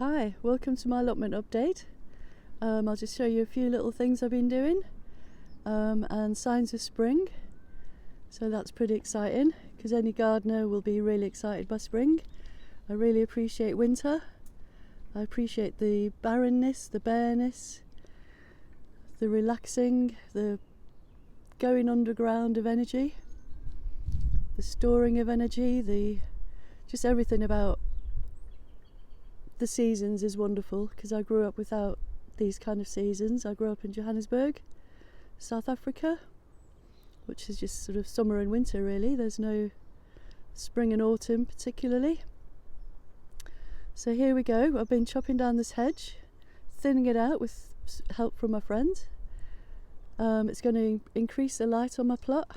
Hi, welcome to my allotment update. I'll just show you a few little things I've been doing and signs of spring. So that's pretty exciting because any gardener will be really excited by spring. I really appreciate winter. I appreciate the barrenness, the bareness, the relaxing, the going underground of energy, the storing of energy, just everything about the seasons is wonderful because I grew up without these kind of seasons. I grew up in Johannesburg, South Africa, which is just sort of summer and winter really. There's no spring and autumn particularly. So here we go. I've been chopping down this hedge, thinning it out with help from my friend. It's going to increase the light on my plot,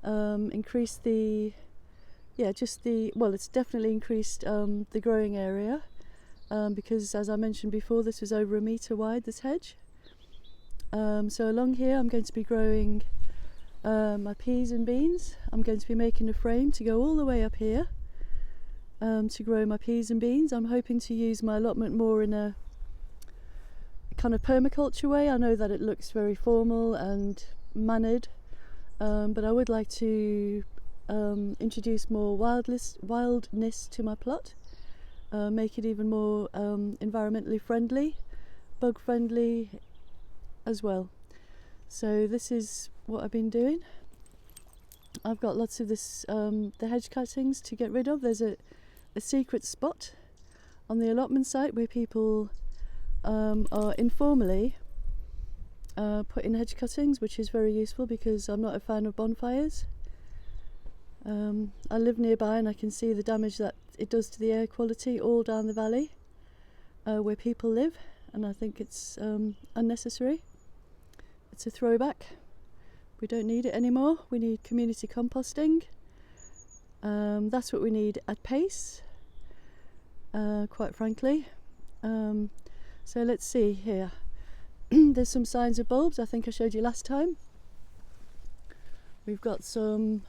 increase it's definitely increased the growing area. Because as I mentioned before, this was over 1 metre wide, this hedge. So along here I'm going to be growing my peas and beans. I'm going to be making a frame to go all the way up here to grow my peas and beans. I'm hoping to use my allotment more in a kind of permaculture way. I know that it looks very formal and mannered, but I would like to introduce more wildness to my plot. Make it even more environmentally friendly, bug friendly as well. So this is what I've been doing. I've got lots of this, the hedge cuttings to get rid of. There's a secret spot on the allotment site where people are informally putting hedge cuttings, which is very useful because I'm not a fan of bonfires. I live nearby and I can see the damage that it does to the air quality all down the valley where people live, and I think it's unnecessary. It's a throwback. We don't need it anymore. We need community composting. That's what we need at pace, quite frankly. So let's see here. There's some signs of bulbs I think I showed you last time. We've got some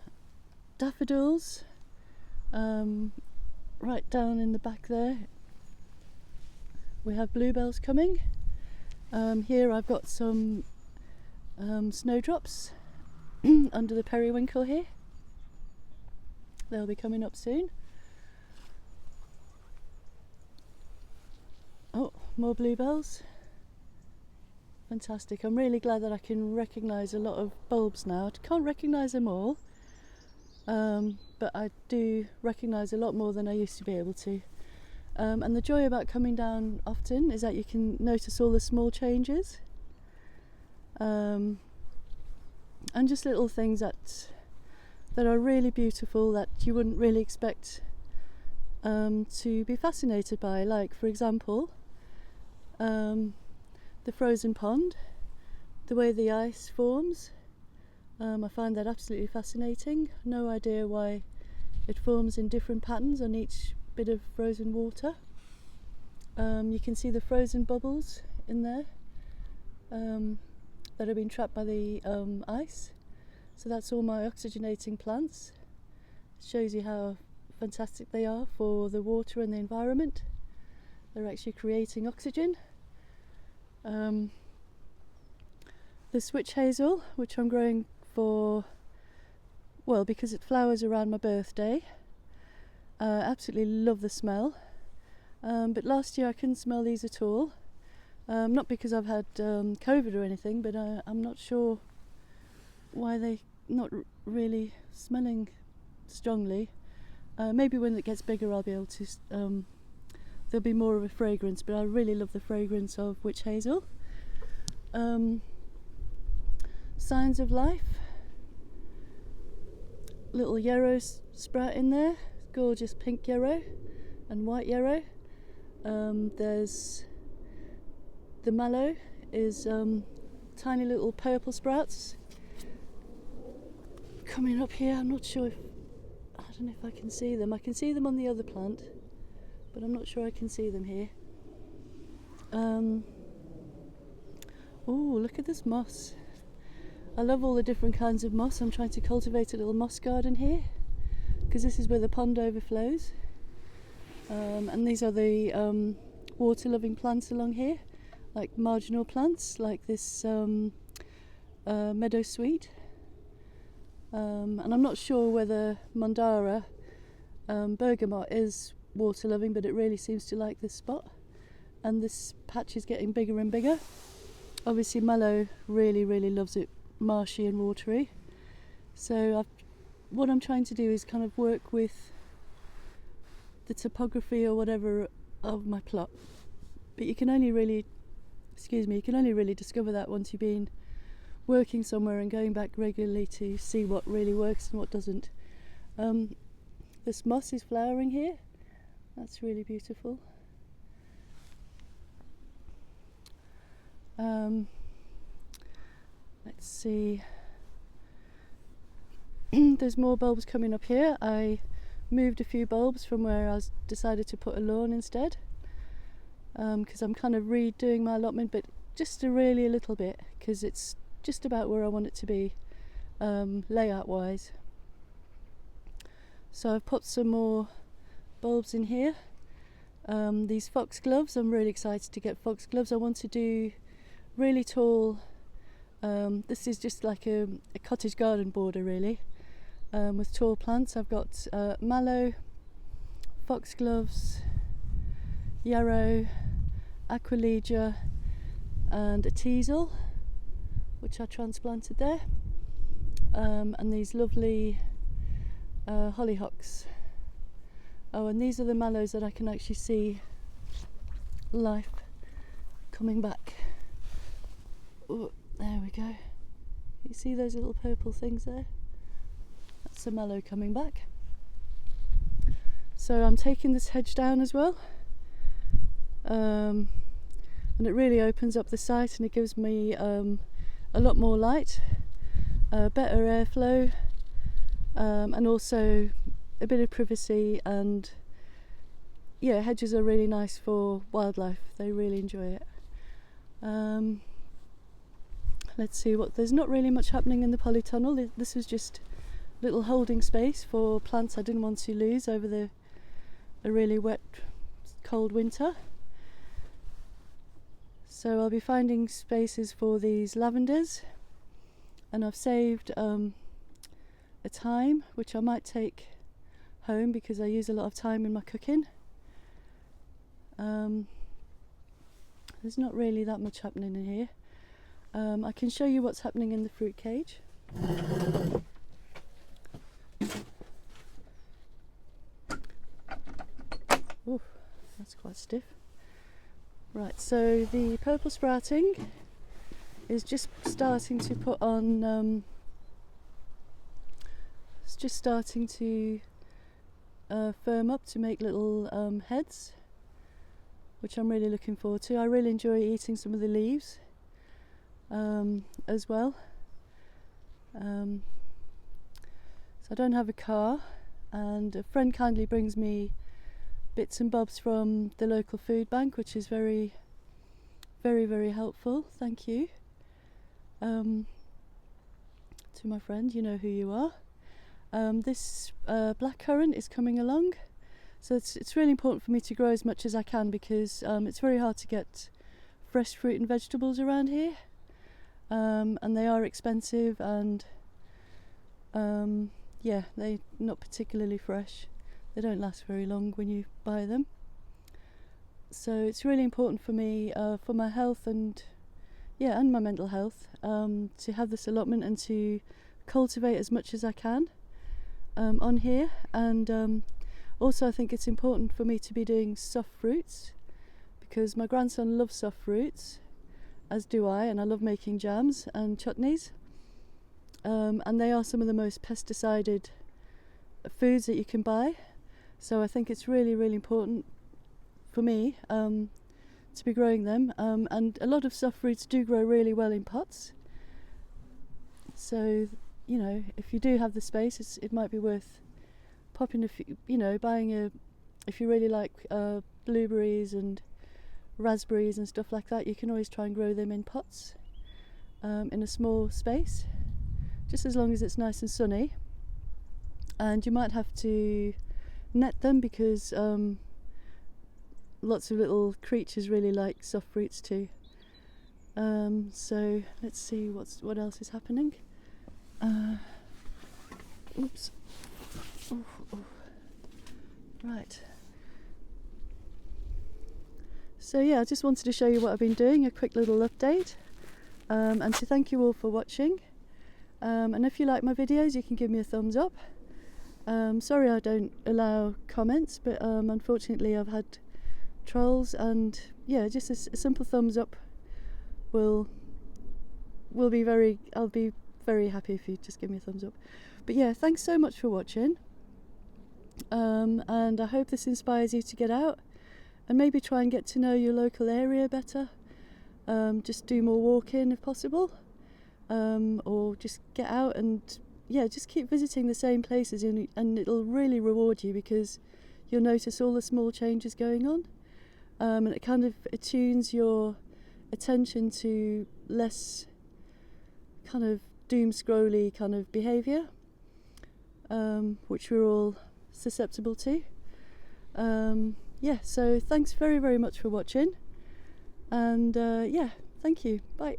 daffodils right down in the back there. We have bluebells coming. Here I've got some snowdrops under the periwinkle here. They'll be coming up soon. Oh, more bluebells. Fantastic. I'm really glad that I can recognise a lot of bulbs now. I can't recognise them all, but I do recognise a lot more than I used to be able to. And the joy about coming down often is that you can notice all the small changes, and just little things that are really beautiful that you wouldn't really expect to be fascinated by. Like, for example, the frozen pond, the way the ice forms. I find that absolutely fascinating. No idea why it forms in different patterns on each bit of frozen water. You can see the frozen bubbles in there that have been trapped by the ice. So that's all my oxygenating plants. It shows you how fantastic they are for the water and the environment. They're actually creating oxygen. The switch hazel, which I'm growing because it flowers around my birthday. Absolutely love the smell, but last year I couldn't smell these at all, not because I've had COVID or anything, but I'm not sure why they're not really smelling strongly. Maybe when it gets bigger I'll be able to, there'll be more of a fragrance, but I really love the fragrance of witch hazel. Signs of life. Little yarrow sprout in there, gorgeous pink yarrow and white yarrow. There's the mallow is tiny little purple sprouts coming up here. I'm not sure I don't know if I can see them. I can see them on the other plant, but I'm not sure I can see them here. Oh, look at this moss. I love all the different kinds of moss. I'm trying to cultivate a little moss garden here because this is where the pond overflows. And these are the water-loving plants along here, like marginal plants, like this meadow sweet. And I'm not sure whether Mandara bergamot is water-loving, but it really seems to like this spot. And this patch is getting bigger and bigger. Obviously mallow really loves it marshy and watery. So what I'm trying to do is kind of work with the topography or whatever of my plot. But you can only really discover that once you've been working somewhere and going back regularly to see what really works and what doesn't. This moss is flowering here. That's really beautiful. Let's see. There's more bulbs coming up here. I moved a few bulbs from where I decided to put a lawn instead, because I'm kind of redoing my allotment, but just a little bit, because it's just about where I want it to be, layout wise. So I've put some more bulbs in here. These foxgloves, I'm really excited to get foxgloves. I want to do really tall, this is just like a cottage garden border really, with tall plants. I've got mallow, foxgloves, yarrow, aquilegia and a teasel, which I transplanted there, and these lovely hollyhocks. Oh, and these are the mallows that I can actually see life coming back. Oh, there we go. You see those little purple things there? That's the mallow coming back. So I'm taking this hedge down as well, and it really opens up the site, and it gives me a lot more light, better airflow, and also a bit of privacy. And yeah, hedges are really nice for wildlife. They really enjoy it. Let's see there's not really much happening in the polytunnel. This was just little holding space for plants I didn't want to lose over a really wet, cold winter. So I'll be finding spaces for these lavenders, and I've saved a thyme, which I might take home because I use a lot of thyme in my cooking. There's not really that much happening in here. I can show you what's happening in the fruit cage. Ooh, that's quite stiff. Right, so the purple sprouting is just starting to put on, it's just starting to firm up to make little heads, which I'm really looking forward to. I really enjoy eating some of the leaves as well. So I don't have a car, and a friend kindly brings me bits and bobs from the local food bank, which is very helpful. Thank you to my friend, you know who you are. This blackcurrant is coming along, so it's really important for me to grow as much as I can, because it's very hard to get fresh fruit and vegetables around here, and they are expensive, and yeah, they're not particularly fresh. They don't last very long when you buy them. So it's really important for me, for my health and my mental health, to have this allotment and to cultivate as much as I can on here. And also I think it's important for me to be doing soft fruits, because my grandson loves soft fruits, as do I, and I love making jams and chutneys. And they are some of the most pesticided foods that you can buy. So I think it's really important for me to be growing them. And a lot of soft fruits do grow really well in pots. So, you know, if you do have the space, it might be worth popping a few, buying if you really like blueberries and raspberries and stuff like that, you can always try and grow them in pots in a small space, just as long as it's nice and sunny. And you might have to net them, because lots of little creatures really like soft fruits too. So let's see what else is happening. Oops. Ooh, ooh. Right. So yeah, I just wanted to show you what I've been doing, a quick little update, and to thank you all for watching. And if you like my videos, you can give me a thumbs up. Sorry I don't allow comments, but unfortunately I've had trolls, and yeah, just a simple thumbs up will be I'll be very happy if you just give me a thumbs up. But yeah, thanks so much for watching, and I hope this inspires you to get out and maybe try and get to know your local area better. Just do more walking if possible, or just get out and yeah, just keep visiting the same places, and it'll really reward you, because you'll notice all the small changes going on, and it kind of attunes your attention to less kind of doom scrolly kind of behaviour, which we're all susceptible to. Yeah, so thanks very much for watching, and yeah, thank you, bye.